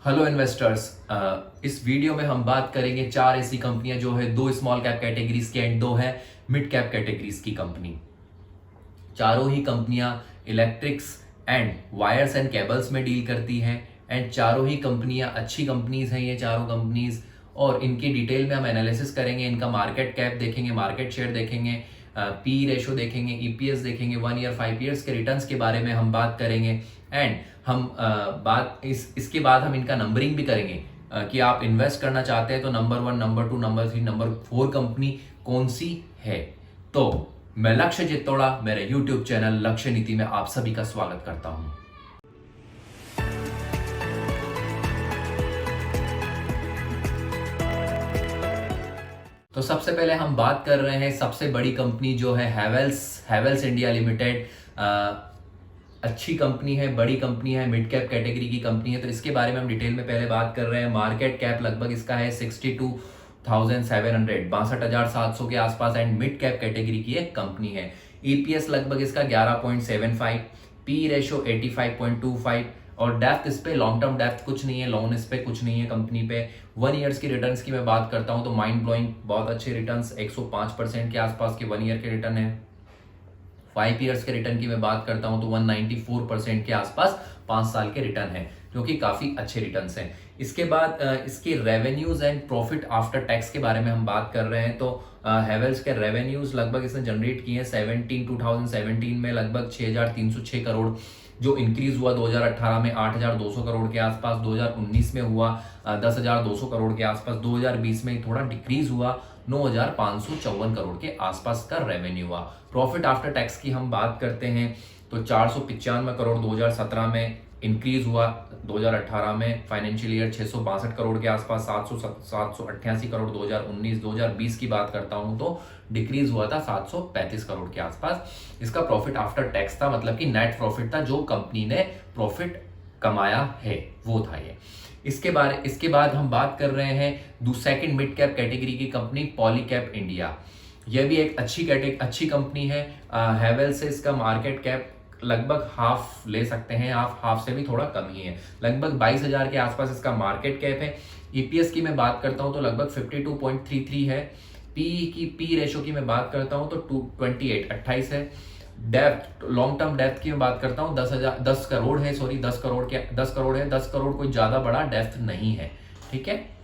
Hello investors. इस video में हम बात करेंगे चार ऐसी कंपनियां जो है, दो स्मॉल कैप कैटेगरीज की एंड दो है मिड कैप कैटेगरीज की कंपनी। चारों ही कंपनियां electrics and wires and cables में डील करती हैं एंड चारों ही कंपनियां अच्छी कंपनीज हैं ये चारों कंपनीज। और इनकी डिटेल में हम एनालिसिस करेंगे, इनका मार्केट कैप देखेंगे, मार्केट शेयर देखेंगे, पी रेशो देखेंगे, ईपीएस देखेंगे, 1 ईयर 5 ईयर्स के रिटर्न्स के बारे में हम बात करेंगे एंड हम बात इसके बाद हम इनका नंबरिंग भी करेंगे कि आप इन्वेस्ट करना चाहते हैं तो number 1, number 2, number 3, number 4 company कौन सी है। तो मैं लक्ष्य चित्तौड़ा, मेरे यूट्यूब चैनल लक्ष्य नीति में आप सभी का स्वागत करता हूं। तो सबसे पहले हम बात कर रहे हैं सबसे बड़ी कंपनी जो है हैवेल्स इंडिया लिमिटेड। अच्छी कंपनी है, बड़ी कंपनी है, मिड कैप कैटेगरी की कंपनी है। तो इसके बारे में हम डिटेल में पहले बात कर रहे हैं। मार्केट कैप लगभग इसका है 62,700, 62,700 के आसपास एंड मिड कैप कैटेगरी की एक कंपनी है। ईपीएस लगभग इसका 11.75, पी रेशो 85.25 और डेप्थ इस पे लॉन्ग टर्म डेप्थ कुछ नहीं है, लोन इस पे कुछ नहीं है कंपनी पे। 1 ईयर्स की रिटर्न्स की मैं बात करता हूं तो माइंड ब्लोइंग बहुत अच्छे रिटर्न्स, 105% के आसपास के 1 ईयर के रिटर्न है। 5 ईयर्स के रिटर्न की मैं बात करता हूं तो 194% के आसपास 5 साल के रिटर्न है, जो कि काफी अच्छे रिटर्न्स हैं। इसके बाद इसके revenues and profit after tax के बारे में हम बात कर रहे हैं तो हैवेल्स के रेवेन्यूज लगभग इसने जनरेट किए हैं 2017 में लगभग 6,306 करोड़, जो इंक्रीज हुआ 2018 में 8,200 करोड़ के आसपास, 2019 में हुआ 10,200 करोड़ के आसपास, 2020 में थोड़ा डिक्रीज हुआ 9,554 करोड़ के आसपास का रेवेन्यू हुआ। प्रॉफिट आफ्टर टैक्स की हम बात करते हैं तो 495 करोड़ 2017 में इंक्रीज हुआ, 2018 में फाइनेंशियल ईयर 662 करोड़ के आसपास, 788 करोड़ 2019 की बात करता हूं तो डिक्रीज हुआ था 735 करोड़ के आसपास। इसका प्रॉफिट आफ्टर टैक्स था, मतलब कि नेट प्रॉफिट था, जो कंपनी ने प्रॉफिट कमाया है वो था ये। इसके बाद हम बात कर रहे हैं सेकंड मिड कैप कैटेगरी की कंपनी पॉलीकैब इंडिया। यह भी एक अच्छी कंपनी है। हैवेल से इसका मार्केट कैप लगभग हाफ ले सकते हैं, हाफ से भी थोड़ा कम ही है, लगभग 22,000 के आसपास इसका मार्केट कैप है। ईपीएस की मैं बात करता हूं तो लगभग 52.33 है। पी रेशो की मैं बात करता हूं तो 28 है। डेप्थ, लॉन्ग टर्म डेप्थ की मैं बात करता हूं 10 करोड़ है, 10 करोड़ कोई ज्यादा बड़ा डेप्थ नहीं है, ठीक है।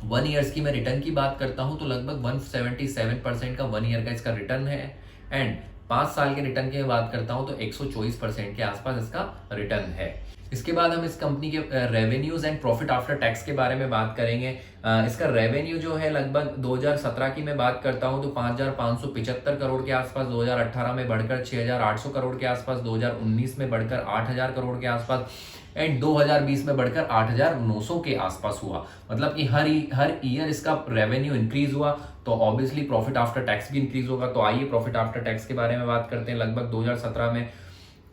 1 ईयर्स की मैं रिटर्न की बात करता हूं तो लगभग 177% का 1 ईयर का इसका रिटर्न है एंड 5 साल के रिटर्न की मैं बात करता हूं तो 124% के आसपास इसका रिटर्न है। इसके बाद हम इस कंपनी के revenues and profit after tax के बारे में बात करेंगे। इसका रेवेन्यू जो है लगभग 2017 की मैं बात करता हूं तो 5,575 करोड़ के आसपास, 2018 में बढ़कर 6,800 करोड़ के आसपास, 2019 में बढ़कर 8,000 करोड़ के आसपास एंड 2020 में बढ़कर 8,900 के आसपास हुआ। मतलब कि हर ईयर इसका रेवेन्यू इंक्रीज हुआ तो ऑब्वियसली प्रॉफिट आफ्टर टैक्स भी इंक्रीज होगा। तो आइए प्रॉफिट आफ्टर टैक्स के बारे में बात करते हैं। लगभग 2017 में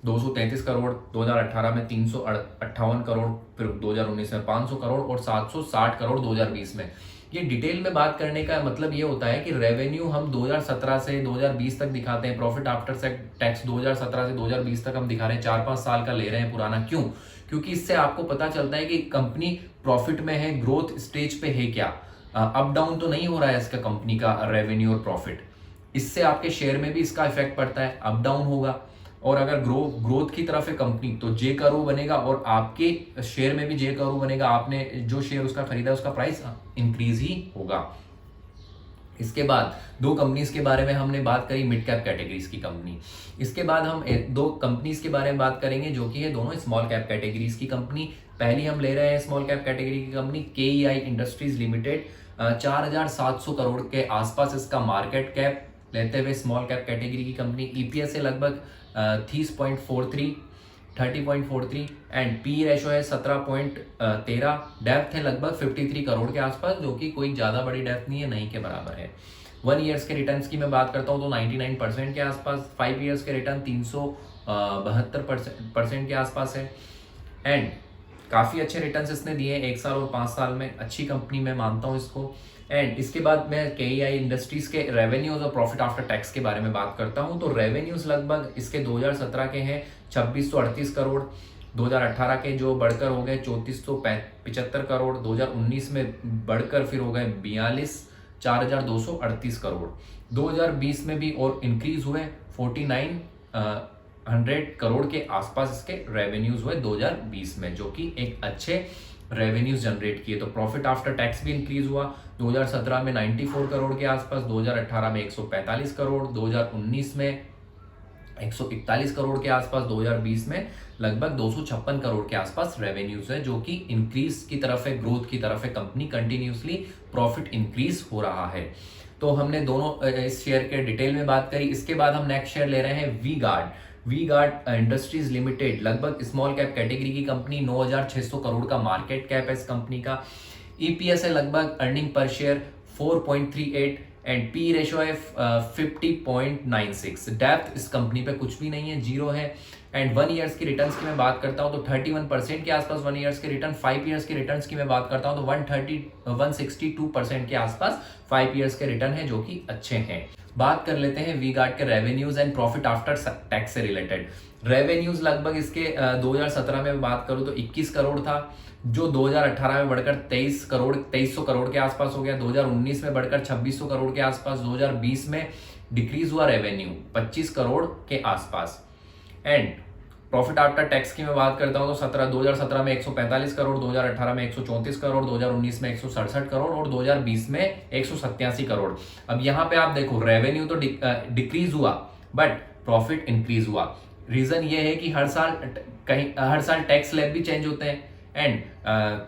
233 करोड़, 2018 में 358 करोड़, फिर 2019 में 500 करोड़ और 760 करोड़ 2020 में। ये डिटेल में बात करने का मतलब ये होता है कि रेवेन्यू हम 2017 से 2020 तक दिखाते हैं, प्रॉफिट आफ्टर टैक्स 2017 से 2020 तक हम दिखा रहे हैं, 4-5 साल का ले रहे हैं पुराना। क्यों? क्योंकि इससे आपको पता चलता है कि कंपनी प्रॉफिट में है, ग्रोथ स्टेज पे है क्या, अप डाउन तो नहीं हो रहा है इसका कंपनी का रेवेन्यू और प्रॉफिट। इससे आपके शेयर में भी इसका इफेक्ट पड़ता है, अप डाउन होगा। और अगर ग्रोथ की तरफ है कंपनी तो जे करो बनेगा और आपके शेयर में भी जे करो बनेगा, आपने जो शेयर उसका खरीदा उसका प्राइस इंक्रीज ही होगा। इसके बाद दो कंपनीज के बारे में हमने बात करी, मिड कैप कैटेगरीज की कंपनी। इसके बाद हम दो कंपनीज के बारे में बात करेंगे जो कि है दोनों स्मॉल कैप कैटेगरीज की कंपनी। पहली हम ले रहे हैं स्मॉल कैप कैटेगरी की company KEI industries limited. 4,700 crore के आसपास इसका मार्केट कैप लेते हुए स्मॉल कैप कैटेगरी की कंपनी। ईपीएस है लगभग 30.43 एंड पी रेशो है 17.13, डेप्थ है लगभग 53 करोड़ के आसपास, जो कि कोई ज्यादा बड़ी डेप्थ नहीं है, नहीं के बराबर है। 1 ईयर्स के रिटर्न्स की मैं बात करता हूं तो 99% के आसपास, 5 ईयर्स के रिटर्न 372% के आसपास है एंड काफी अच्छे रिटर्न्स इसने दिए 1 साल और 5 साल में। अच्छी कंपनी मैं मानता हूं इसको। एंड इसके बाद मैं केईआई इंडस्ट्रीज के रेवेन्यूज और प्रॉफिट आफ्टर टैक्स के बारे में बात करता हूं तो रेवेन्यूज लगभग इसके 2017 के हैं 2638 करोड़, 2018 के जो बढ़कर हो गए 3475 करोड़, 2019 में बढ़कर फिर हो गए 42,4238 करोड़, 2020 में भी और इंक्रीज हुए 4900 करोड़ के आसपास इसके रेवेन्यूज हुए 2020 में, जो कि एक अच्छे रेवेन्यूज जनरेट किए। तो प्रॉफिट आफ्टर टैक्स भी इंक्रीज हुआ, 2017 में 94 करोड़ के आसपास, 2018 में 145 करोड़, 2019 में 141 करोड़ के आसपास, 2020 में लगभग 256 करोड़ के आसपास रेवेन्यूज है, जो कि इंक्रीज की तरफ है, ग्रोथ की तरफ है। कंपनी कंटिन्यूसली प्रॉफिट इंक्रीज हो रहा है। तो हमने दोनों इस शेयर के डिटेल में बात करी। इसके बाद हम नेक्स्ट शेयर ले रहे हैं वी गार्ड इंडस्ट्रीज लिमिटेड, लगभग स्मॉल कैप कैटेगरी की कंपनी, 9600 करोड़ का मार्केट कैप है इस कंपनी का। ईपीएस है लगभग earning per share 4.38 and P ratio है 50.96। डेप्थ इस कंपनी पे कुछ भी नहीं है, जीरो है। एंड 1 ईयर्स की रिटर्न्स की मैं बात करता हूं तो 31% के आसपास 1 ईयर्स के रिटर्न, 5 ईयर्स के रिटर्न्स की मैं बात करता हूं तो 162% के आसपास 5 ईयर्स के रिटर्न है, जो कि अच्छे हैं। बात कर लेते हैं वी गार्ड के revenues and profit after tax से रिलेटेड। रेवेन्यूज लगभग इसके 2017 में बात करूं तो 21 करोड़ था, जो 2018 में बढ़कर 2300 करोड़ के आसपास हो गया, 2019 में बढ़कर 2600 करोड़ के आसपास, 2020 में डिक्रीज हुआ रेवेन्यू 25 करोड़ के आसपास। एंड प्रॉफिट आफ्टर टैक्स की मैं बात करता हूं तो 2017 में 145 करोड़, 2018 में 134 करोड़, 2019 में 167 करोड़ और 2020 में 187 करोड़। अब यहां पे आप देखो रेवेन्यू तो डिक्रीज हुआ बट प्रॉफिट इंक्रीज हुआ। रीजन ये है कि हर साल टैक्स स्लैब भी चेंज होते हैं एंड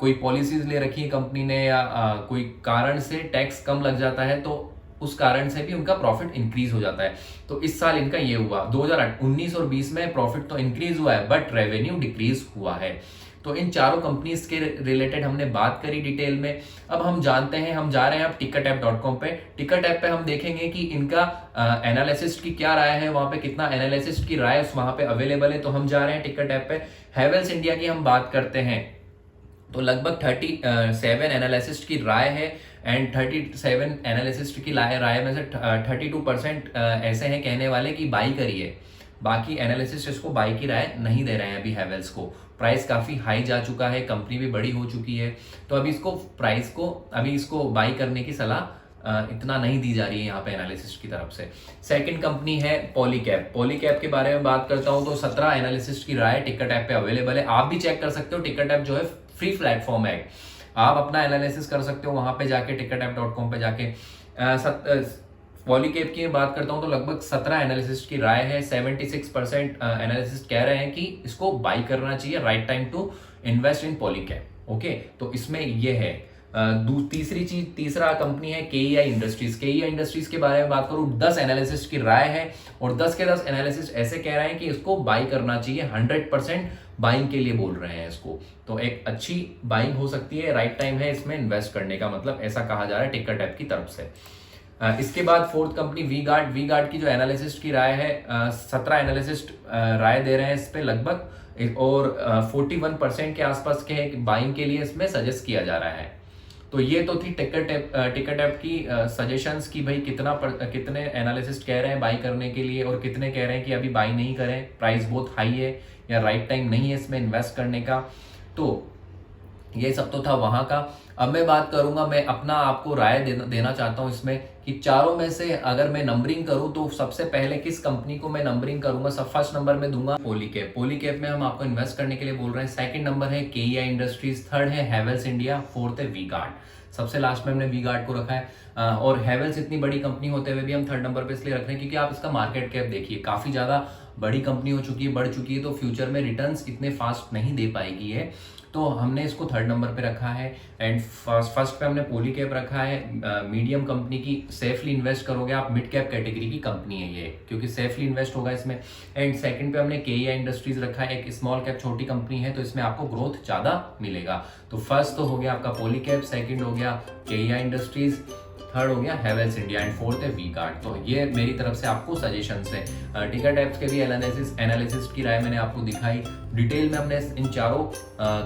कोई पॉलिसीज ले रखी है कंपनी ने या कोई कारण से टैक्स कम लग जाता है, तो उस कारण से भी उनका प्रॉफिट इंक्रीज हो जाता है। तो इस साल इनका ये हुआ, 2019 और 20 में प्रॉफिट तो इंक्रीज हुआ है बट रेवेन्यू डिक्रीज हुआ है। तो इन चारों कंपनीज के रिलेटेड हमने बात करी डिटेल में। अब हम जानते हैं, हम जा रहे हैं अब ticketab.com पे। ticketab पे हम देखेंगे कि इनका एनालिसिस्ट की क्या राय है, वहां पे कितना एनालिसिस्ट की राय वहां पे अवेलेबल है। तो हम जा रहे हैं ticketab पे। हैवेल्स इंडिया की हम बात करते हैं तो लगभग 37 एनालिसिस्ट की राय है एंड 37 एनालिसिस्ट की राय में से 32% ऐसे हैं कहने वाले कि बाई करिए। बाकी एनालिसिस्ट इसको बाई की राय नहीं दे रहे हैं अभी हैवेल्स को। प्राइस काफी हाई जा चुका है, कंपनी भी बड़ी हो चुकी है, तो अभी इसको बाई करने की सलाह इतना नहीं दी जा रही है यहाँ पे एनालिसिस्ट की तरफ से। सेकंड कंपनी है पॉलीकैब के बारे में बात करता हूँ तो 17 एनालिसिस्ट की राय टिकटऐप पे अवेलेबल है। आप भी चेक कर सकते हो, टिकटऐप जो है फ्री प्लेटफॉर्म है, आप अपना एनालिसिस कर सकते हो वहां पे जाके ticketab.com पे जाके। पॉलीकैब की बात करता हूं तो लगभग 17 एनालिसिस्ट की राय है, 76% एनालिसिस्ट कह रहे हैं कि इसको बाई करना चाहिए, right time to invest in Polycab. Okay, तो इसमें ये है। तीसरा कंपनी है केईआई इंडस्ट्रीज के बारे में बात करूं, 10 एनालिसिस्ट की राय है और 10 के 10 एनालिसिस्ट ऐसे कह रहे हैं कि इसको बाई करना चाहिए, 100% बाइंग के लिए बोल रहे हैं इसको। तो एक अच्छी बाइंग हो सकती है, राइट टाइम है इसमें इन्वेस्ट करने का, मतलब ऐसा कहा जा रहा है टिकटऐप की तरफ से। इसके बाद फोर्थ कंपनी वी गार्ड की जो एनालिसिस्ट की राय है, 17 एनालिसिस्ट राय दे रहे हैं इस पे लगभग, और 41% के आसपास के बाइंग के लिए इसमें सजेस्ट किया जा रहा है। तो ये तो थी टिकटऐप की सजेशंस की भाई कितने एनालिसिस्ट कह रहे हैं बाई करने के लिए और कितने कह रहे हैं कि अभी बाई नहीं करें, प्राइस बहुत हाई है या राइट टाइम नहीं है इसमें इन्वेस्ट करने का। तो ये सब तो था वहां का। अब मैं बात करूंगा, मैं अपना आपको राय देना चाहता हूं इसमें कि चारों में से अगर मैं नंबरिंग करूं तो सबसे पहले किस कंपनी को मैं नंबरिंग करूंगा। सब फर्स्ट नंबर में दूंगा पॉलीकैब में हम आपको इन्वेस्ट करने के लिए बोल रहे हैं। सेकंड नंबर है केईआई इंडस्ट्रीज, थर्ड है हैवेल्स इंडिया, फोर्थ है वी गार्ड। सबसे लास्ट में हमने वी गार्ड को रखा है। और हैवेल्स इतनी बड़ी कंपनी होते हुए भी हम थर्ड नंबर पे इसलिए रख रहे हैं क्योंकि आप इसका मार्केट कैप देखिए, काफी ज्यादा बड़ी कंपनी हो चुकी है, बढ़ चुकी है, तो फ्यूचर में रिटर्न्स इतने फास्ट नहीं दे पाएगी है, तो हमने इसको थर्ड नंबर पे रखा है। एंड फर्स्ट पे हमने पॉलीकैब रखा है, मीडियम कंपनी की, सेफली इन्वेस्ट करोगे आप, मिड कैप कैटेगरी की कंपनी है ये, क्योंकि सेफली इन्वेस्ट होगा इसमें। एंड सेकंड पे हमने केईआई इंडस्ट्रीज रखा है, एक स्मॉल कैप छोटी कंपनी है, तो इसमें आपको ग्रोथ ज्यादा मिलेगा। तो फर्स्ट तो हो गया आपका पॉलीकैब, सेकंड हो गया केईआई इंडस्ट्रीज, थर्ड हो गया हैवेल्स इंडिया एंड फोर्थ है वी गार्ड। तो ये मेरी तरफ से आपको सजेशंस है। टिकर टाइप्स के भी एनालिसिस की राय मैंने आपको दिखाई, डिटेल में हमने इन चारों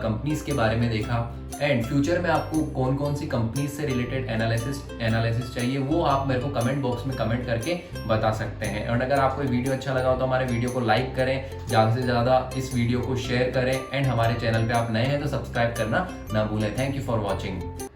कंपनीज के बारे में देखा एंड फ्यूचर में आपको कौन कौन सी कंपनीज से रिलेटेड एनालिसिस चाहिए वो आप मेरे को कमेंट बॉक्स में कमेंट करके बता सकते हैं। और अगर आपको वीडियो अच्छा लगा हो तो हमारे वीडियो को लाइक करें, ज़्यादा से ज़्यादा इस वीडियो को शेयर करें एंड हमारे चैनल पे आप नए हैं तो सब्सक्राइब करना ना भूलें। Thank you for watching.